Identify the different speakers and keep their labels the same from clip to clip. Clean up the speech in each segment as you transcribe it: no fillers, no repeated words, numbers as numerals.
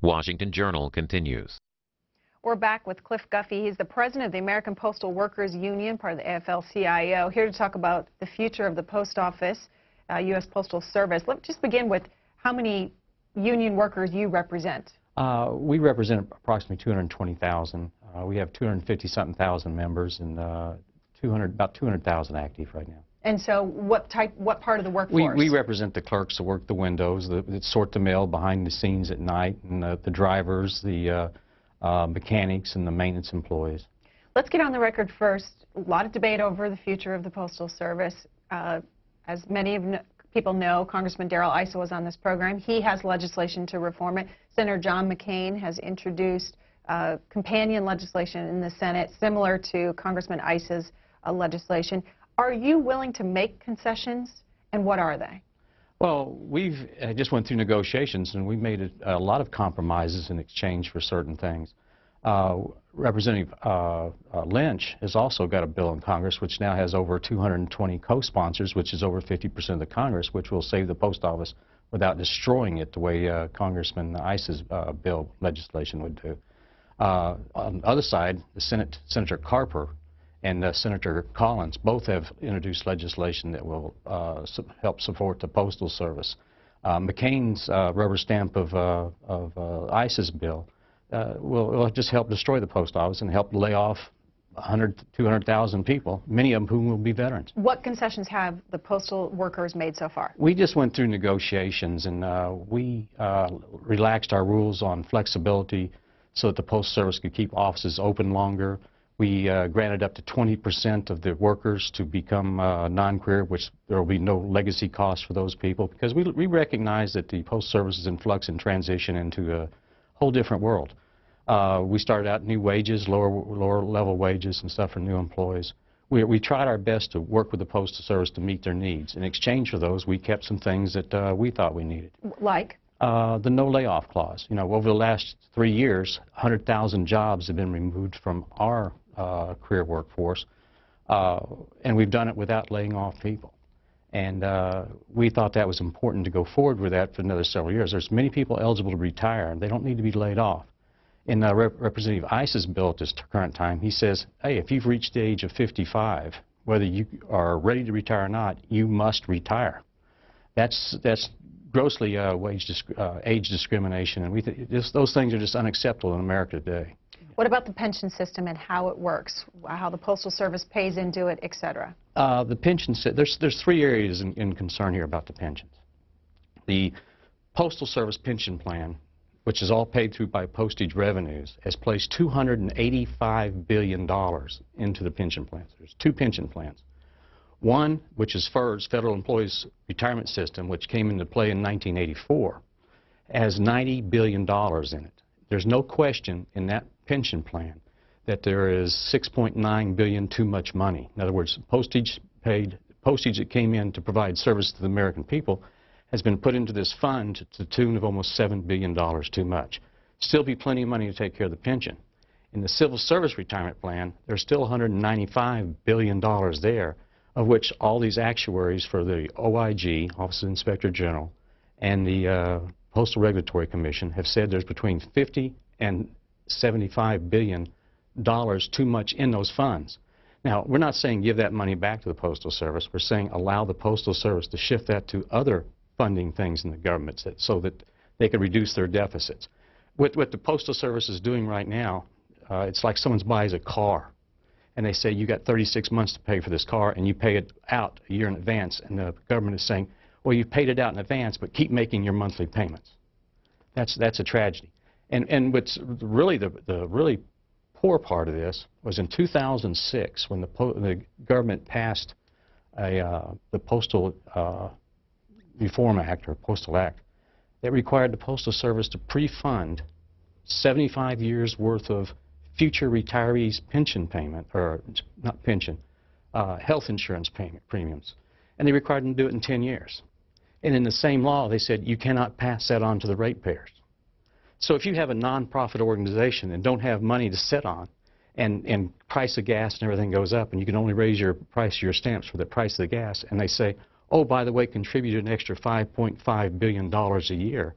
Speaker 1: Washington Journal continues.
Speaker 2: We're back with Cliff Guffey. He's the president of the American Postal Workers Union, part of the AFL-CIO, here to talk about the future of the post office, U.S. Postal Service. Let's just begin with how many union workers you represent.
Speaker 3: We represent approximately 220,000. We have 250-something thousand members and about 200,000 active right now.
Speaker 2: And so what part of the workforce?
Speaker 3: We represent the clerks that work the windows, that sort the mail behind the scenes at night, and the drivers, the mechanics, and the maintenance employees.
Speaker 2: Let's get on the record first. A lot of debate over the future of the Postal Service. As many people know, Congressman Darrell Issa was on this program. He has legislation to reform it. Senator John McCain has introduced companion legislation in the Senate similar to Congressman Issa's legislation. Are you willing to make concessions, and what are they?
Speaker 3: Well, we've just went through negotiations, and we made a lot of compromises in exchange for certain things. Representative Lynch has also got a bill in Congress which now has over 220 co-sponsors, which is over 50% of the Congress, which will save the post office without destroying it the way Congressman Issa's bill legislation would do. On the other side, the Senator Carper and Senator Collins both have introduced legislation that will help support the Postal Service. McCain's rubber stamp of Issa's bill will just help destroy the post office and help lay off 200,000 people, many of whom will be veterans.
Speaker 2: What concessions have the postal workers made so far?
Speaker 3: We just went through negotiations, and we relaxed our rules on flexibility so that the Postal Service could keep offices open longer. We granted up to 20% of the workers to become non-career, which there will be no legacy costs for those people, because we recognize that the Postal Service is in flux and transition into a whole different world. We started out new wages, lower level wages and stuff for new employees. We tried our best to work with the Postal Service to meet their needs. In exchange for those, we kept some things that we thought we needed.
Speaker 2: Like?
Speaker 3: The no layoff clause. You know, over the last 3 years, 100,000 jobs have been removed from our career workforce, and we've done it without laying off people. And we thought that was important to go forward with that for another several years. There's many people eligible to retire, and they don't need to be laid off. In Representative Issa's bill at this current time, he says, hey, if you've reached the age of 55, whether you are ready to retire or not, you must retire. That's grossly age discrimination, and those things are just unacceptable in America today.
Speaker 2: What about the pension system and how it works, how the Postal Service pays into it, et cetera?
Speaker 3: The pension, there's 3 areas in concern here about the pensions. The Postal Service pension plan, which is all paid through by postage revenues, has placed $285 billion into the pension plans. There's 2 pension plans. One, which is FERS, Federal Employees Retirement System, which came into play in 1984, has $90 billion in it. There's no question in that pension plan that there is $6.9 billion too much money. In other words, postage that came in to provide service to the American people has been put into this fund to the tune of almost $7 billion too much. Still be plenty of money to take care of the pension. In the Civil Service Retirement Plan, there's still $195 billion there, of which all these actuaries for the OIG, Office of Inspector General, and the Postal Regulatory Commission have said there's between $50 and $75 billion too much in those funds. Now, we're not saying give that money back to the Postal Service. We're saying allow the Postal Service to shift that to other funding things in the government so that they can reduce their deficits. What the Postal Service is doing right now, it's like someone buys a car, and they say you got 36 months to pay for this car, and you pay it out a year in advance, and the government is saying, well, you've paid it out in advance, but keep making your monthly payments. That's a tragedy. And what's really the really poor part of this was in 2006 when the government passed the Postal Reform Act, or Postal Act, that required the Postal Service to pre-fund 75 years worth of future retirees' pension payment, or not pension, health insurance payment premiums. And they required them to do it in 10 years. And in the same law, they said you cannot pass that on to the ratepayers. So if you have a non-profit organization and don't have money to sit on, and price of gas and everything goes up, and you can only raise your price of your stamps for the price of the gas, and they say, oh, by the way, contribute an extra $5.5 billion a year.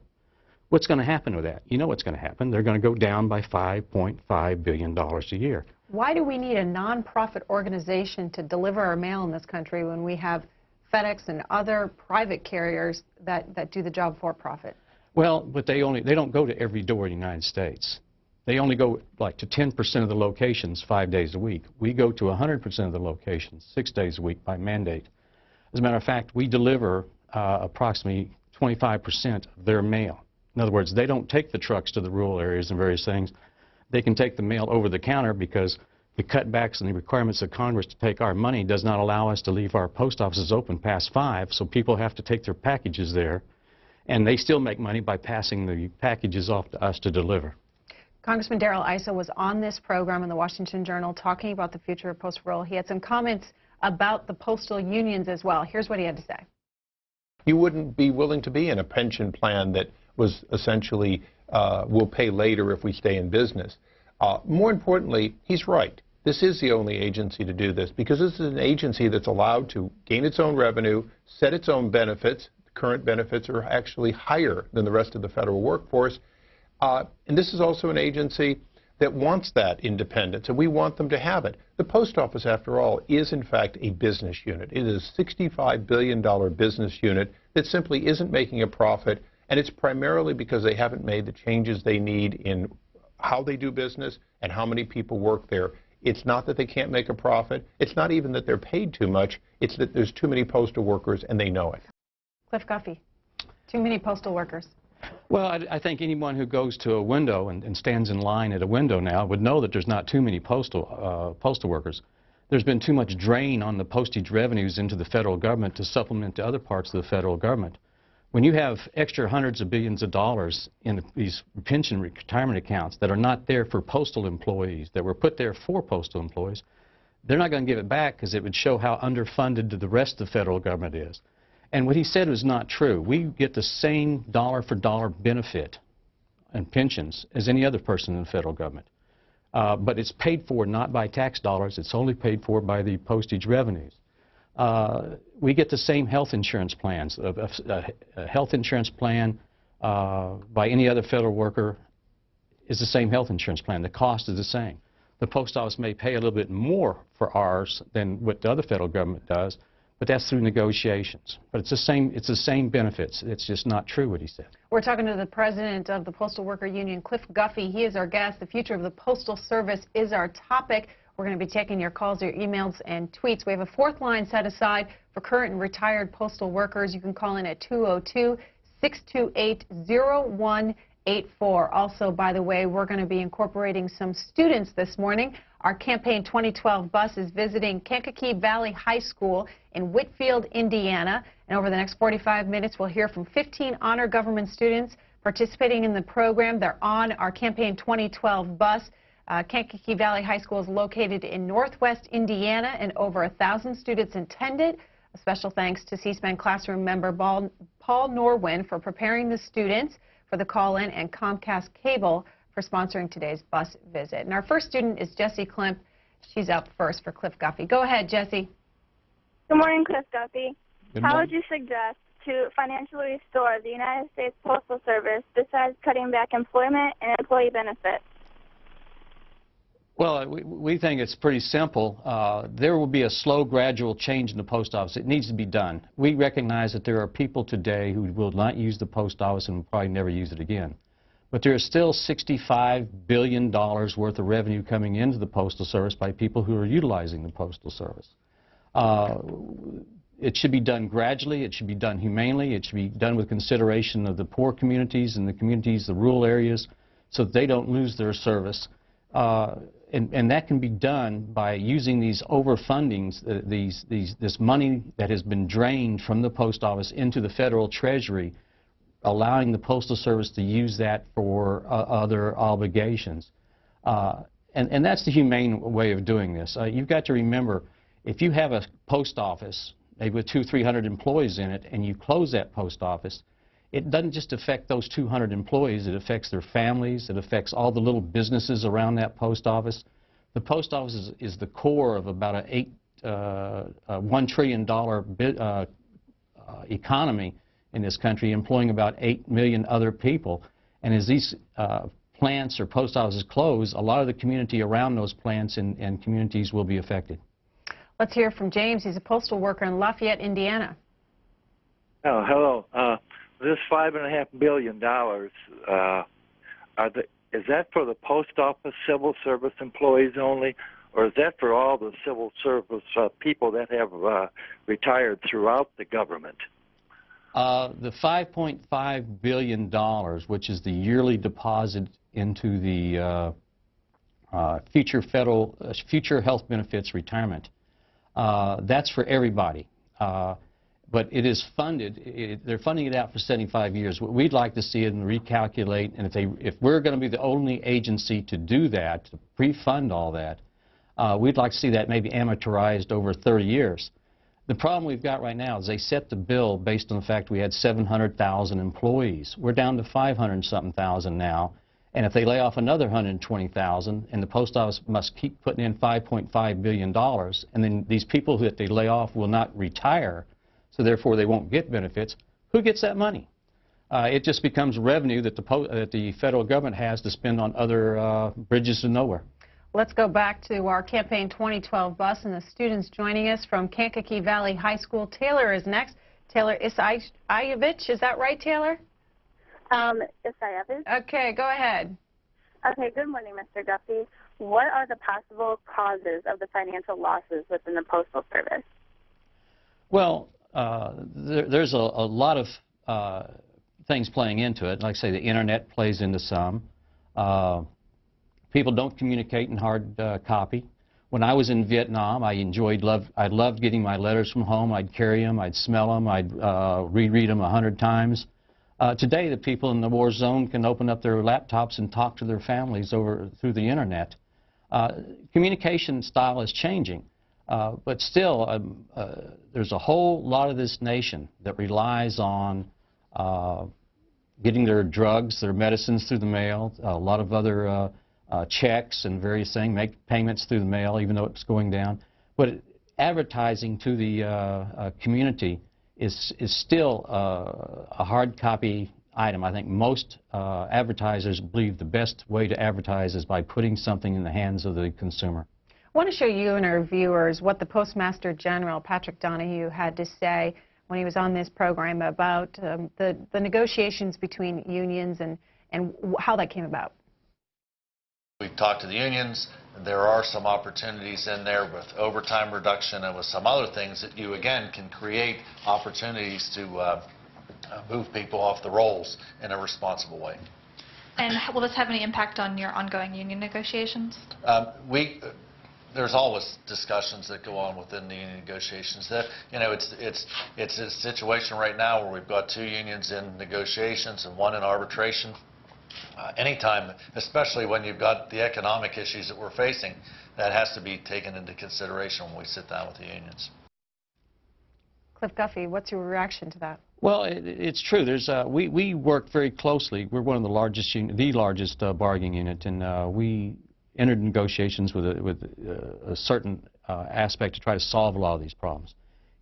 Speaker 3: What's going to happen with that? You know what's going to happen. They're going to go down by $5.5 billion a year.
Speaker 2: Why do we need a nonprofit organization to deliver our mail in this country when we have FedEx and other private carriers that do the job for profit?
Speaker 3: Well, but they don't go to every door in the United States. They only go like to 10% of the locations 5 days a week. We go to 100% of the locations 6 days a week by mandate. As a matter of fact, we deliver approximately 25% of their mail. In other words, they don't take the trucks to the rural areas and various things. They can take the mail over the counter because the cutbacks and the requirements of Congress to take our money does not allow us to leave our post offices open past 5, so people have to take their packages there, and they still make money by passing the packages off to us to deliver.
Speaker 2: Congressman Darrell Issa was on this program in the Washington Journal talking about the future of post-rural. He had some comments about the postal unions as well. Here's what he had to say.
Speaker 4: You wouldn't be willing to be in a pension plan that was essentially we'll pay later if we stay in business. More importantly, he's right. This is the only agency to do this because this is an agency that's allowed to gain its own revenue, set its own benefits. The current benefits are actually higher than the rest of the federal workforce. And this is also an agency that wants that independence, and we want them to have it. The post office, after all, is in fact a business unit. It is a $65 billion business unit that simply isn't making a profit, and it's primarily because they haven't made the changes they need in how they do business and how many people work there. It's not that they can't make a profit. It's not even that they're paid too much. It's that there's too many postal workers, and they know it.
Speaker 2: Cliff Guffey, too many postal workers.
Speaker 3: Well, I think anyone who goes to a window and stands in line at a window now would know that there's not too many postal workers. There's been too much drain on the postage revenues into the federal government to supplement to other parts of the federal government. When you have extra hundreds of billions of dollars in these pension retirement accounts that are not there for postal employees, that were put there for postal employees, they're not going to give it back because it would show how underfunded the rest of the federal government is. And what he said was not true. We get the same dollar-for-dollar benefit and pensions as any other person in the federal government. But it's paid for not by tax dollars. It's only paid for by the postage revenues. We get the same health insurance plans. A health insurance plan by any other federal worker is the same health insurance plan. The cost is the same. The post office may pay a little bit more for ours than what the other federal government does, but that's through negotiations. But it's the same benefits. It's just not true what he said.
Speaker 2: We're talking to the president of the Postal Worker Union, Cliff Guffey. He is our guest. The future of the Postal Service is our topic. We're going to be taking your calls, your emails, and tweets. We have a fourth line set aside for current and retired postal workers. You can call in at 202-628-0184. Also, by the way, we're going to be incorporating some students this morning. Our Campaign 2012 bus is visiting Kankakee Valley High School in Wheatfield, Indiana. And over the next 45 minutes, we'll hear from 15 honor government students participating in the program. They're on our Campaign 2012 bus. Kankakee Valley High School is located in northwest Indiana, and over 1,000 students attended. A special thanks to CSPAN classroom member Paul Norwin for preparing the students for the call-in, and Comcast Cable for sponsoring today's bus visit. And our first student is Jessie Klimp. She's up first for Cliff Guffey. Go ahead, Jessie.
Speaker 5: Good morning, Cliff Guffey.
Speaker 3: Good
Speaker 5: How
Speaker 3: morning.
Speaker 5: would you suggest to financially restore the United States Postal Service besides cutting back employment and employee benefits?
Speaker 3: Well, we think it's pretty simple. There will be a slow, gradual change in the post office. It needs to be done. We recognize that there are people today who will not use the post office and will probably never use it again. But there is still $65 billion worth of revenue coming into the Postal Service by people who are utilizing the Postal Service. It should be done gradually. It should be done humanely. It should be done with consideration of the poor communities and the communities, the rural areas, so that they don't lose their service. And that can be done by using these overfundings, this money that has been drained from the post office into the federal treasury, allowing the Postal Service to use that for other obligations. And that's the humane way of doing this. You've got to remember, if you have a post office, maybe with 200-300 employees in it, and you close that post office, it doesn't just affect those 200 employees, it affects their families, it affects all the little businesses around that post office. The post office is the core of about a $1 trillion economy in this country, employing about 8 million other people. And as these plants or post offices close, a lot of the community around those plants and communities will be affected.
Speaker 2: Let's hear from James. He's a postal worker in Lafayette, Indiana.
Speaker 6: Oh, hello. This $5.5 billion, is that for the post office civil service employees only, or is that for all the civil service people that have retired throughout the government?
Speaker 3: The $5.5 billion, which is the yearly deposit into the future health benefits retirement, that's for everybody. But it is funded. They're funding it out for 75 years. What we'd like to see it and recalculate, and if we're going to be the only agency to do that, to pre-fund all that, we'd like to see that maybe amortized over 30 years. The problem we've got right now is they set the bill based on the fact we had 700,000 employees. We're down to 500-something thousand now, and if they lay off another 120,000, and the post office must keep putting in $5.5 billion, and then these people that they lay off will not retire, so therefore they won't get benefits, who gets that money? It just becomes revenue that the federal government has to spend on other bridges to nowhere.
Speaker 2: Let's go back to our Campaign 2012 bus and the students joining us from Kankakee Valley High School. Taylor is next. Taylor Isayevich, is that right, Taylor?
Speaker 5: Isayevich.
Speaker 2: Okay, go ahead.
Speaker 5: Okay, good morning, Mr. Guffey. What are the possible causes of the financial losses within the Postal Service?
Speaker 3: Well, there's a lot of things playing into it. Like I say, the internet plays into some. People don't communicate in hard copy. When I was in Vietnam, I loved getting my letters from home. I'd carry them, I'd smell them, I'd reread them 100 times. Today, the people in the war zone can open up their laptops and talk to their families through the internet. Communication style is changing. But still, there's a whole lot of this nation that relies on getting their drugs, their medicines through the mail, a lot of other checks and various things, make payments through the mail, even though it's going down. But advertising to the community is still a hard copy item. I think most advertisers believe the best way to advertise is by putting something in the hands of the consumer.
Speaker 2: I want to show you and our viewers what the Postmaster General, Patrick Donahue, had to say when he was on this program about the negotiations between unions and how that came about.
Speaker 7: We've talked to the unions. There are some opportunities in there with overtime reduction and with some other things that you, again, can create opportunities to move people off the rolls in a responsible way.
Speaker 8: And will this have any impact on your ongoing union negotiations?
Speaker 7: There's always discussions that go on within the union negotiations. That, you know, it's a situation right now where we've got two unions in negotiations and one in arbitration. Anytime, especially when you've got the economic issues that we're facing, that has to be taken into consideration when we sit down with the unions.
Speaker 2: Cliff Guffey, what's your reaction to that?
Speaker 3: Well, it's true. We work very closely. We're one of the largest bargaining unit, and we entered negotiations with a certain aspect to try to solve a lot of these problems.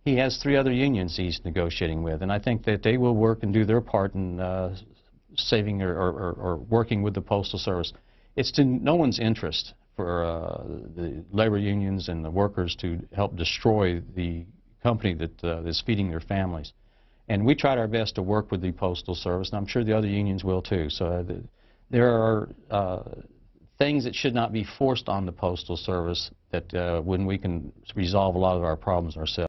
Speaker 3: He has 3 other unions he's negotiating with, and I think that they will work and do their part in saving or working with the Postal Service. It's to no one's interest for the labor unions and the workers to help destroy the company that is feeding their families. And we tried our best to work with the Postal Service, and I'm sure the other unions will too. So there are things that should not be forced on the Postal Service that when we can resolve a lot of our problems ourselves.